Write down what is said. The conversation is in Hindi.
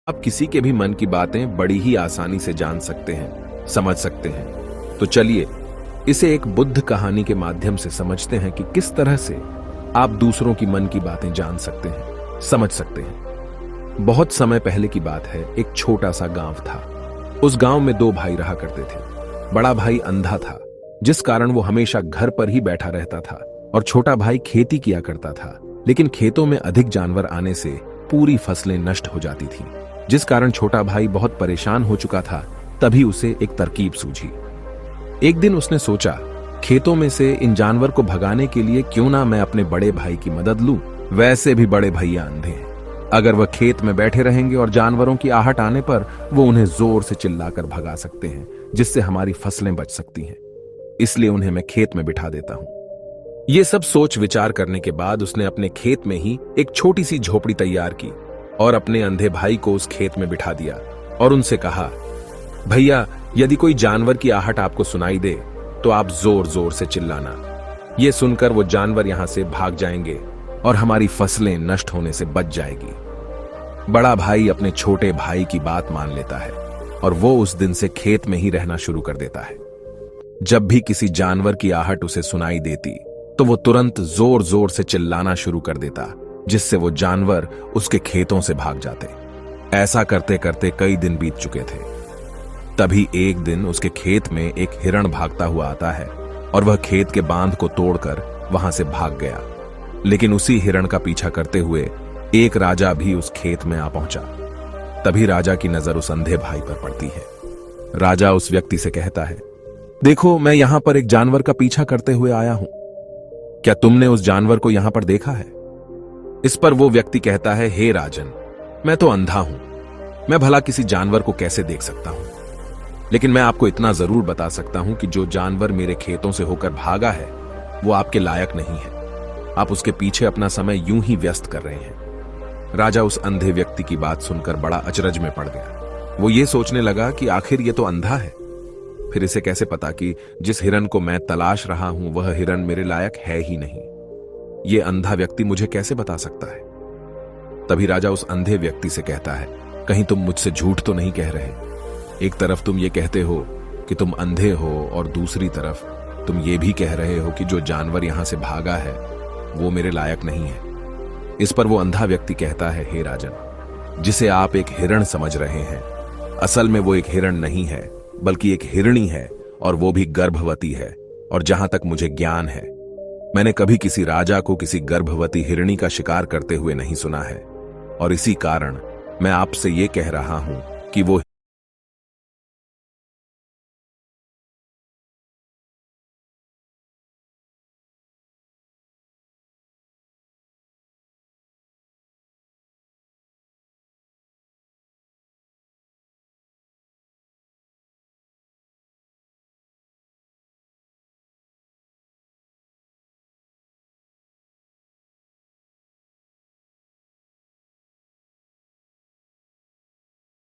आप किसी के भी मन की बातें बड़ी ही आसानी से जान सकते हैं, समझ सकते हैं। तो चलिए इसे एक बुद्ध कहानी के माध्यम से समझते हैं कि किस तरह से आप दूसरों की मन की बातें जान सकते हैं, समझ सकते हैं। बहुत समय पहले की बात है, एक छोटा सा गांव था। उस गांव में दो भाई रहा करते थे। बड़ा भाई अंधा था, जिस कारण वो हमेशा घर पर ही बैठा रहता था, और छोटा भाई खेती किया करता था। लेकिन खेतों में अधिक जानवर आने से पूरी फसलें नष्ट हो जाती थीं, जिस कारण छोटा भाई बहुत परेशान हो चुका था। तभी उसे एक तरकीब सूझी। एक दिन उसने सोचा, खेतों में से इन जानवर को भगाने के लिए क्यों ना मैं अपने बड़े भाई की मदद लूं। वैसे भी बड़े भैया अंधे हैं, अगर वह खेत में बैठे रहेंगे और जानवरों की आहट आने पर वो उन्हें जोर से चिल्लाकर भगा सकते हैं, जिससे हमारी फसलें बच सकती हैं। इसलिए उन्हें मैं खेत में बिठा देता हूं। ये सब सोच विचार करने के बाद उसने अपने खेत में ही एक छोटी सी झोपड़ी तैयार की और अपने अंधे भाई को उस खेत में बिठा दिया और उनसे कहा, भैया, यदि कोई जानवर की आहट आपको सुनाई दे तो आप जोर जोर से चिल्लाना। ये सुनकर वो जानवर यहां से भाग जाएंगे और हमारी फसलें नष्ट होने से बच जाएगी। बड़ा भाई अपने छोटे भाई की बात मान लेता है और वो उस दिन से खेत में ही रहना शुरू कर देता है। जब भी किसी जानवर की आहट उसे सुनाई देती तो वो तुरंत जोर जोर से चिल्लाना शुरू कर देता, जिससे वो जानवर उसके खेतों से भाग जाते। ऐसा करते करते कई दिन बीत चुके थे। तभी एक दिन उसके खेत में एक हिरण भागता हुआ आता है और वह खेत के बांध को तोड़कर वहां से भाग गया। लेकिन उसी हिरण का पीछा करते हुए एक राजा भी उस खेत में आ पहुंचा। तभी राजा की नजर उस अंधे भाई पर पड़ती है। राजा उस व्यक्ति से कहता है, देखो, मैं यहां पर एक जानवर का पीछा करते हुए आया हूं। क्या तुमने उस जानवर को यहां पर देखा है? इस पर वो व्यक्ति कहता है, हे राजन, मैं तो अंधा हूं, मैं भला किसी जानवर को कैसे देख सकता हूं। लेकिन मैं आपको इतना जरूर बता सकता हूं कि जो जानवर मेरे खेतों से होकर भागा है वो आपके लायक नहीं है। आप उसके पीछे अपना समय यूं ही व्यस्त कर रहे हैं। राजा उस अंधे व्यक्ति की बात सुनकर बड़ा अचरज में पड़ गया। वो ये सोचने लगा कि आखिर ये तो अंधा है, फिर इसे कैसे पता कि जिस हिरन को मैं तलाश रहा हूं वह हिरन मेरे लायक है ही नहीं। ये अंधा व्यक्ति मुझे कैसे बता सकता है? तभी राजा उस अंधे व्यक्ति से कहता है, कहीं तुम मुझसे झूठ तो नहीं कह रहे? एक तरफ तुम ये कहते हो कि तुम अंधे हो और दूसरी तरफ तुम ये भी कह रहे हो कि जो जानवर यहां से भागा है वो मेरे लायक नहीं है। इस पर वो अंधा व्यक्ति कहता है, हे राजन, जिसे आप एक हिरण समझ रहे हैं, असल में वो एक हिरण नहीं है बल्कि एक हिरणी है, और वो भी गर्भवती है। और जहां तक मुझे ज्ञान है, मैंने कभी किसी राजा को किसी गर्भवती हिरणी का शिकार करते हुए नहीं सुना है। और इसी कारण मैं आपसे ये कह रहा हूं कि वो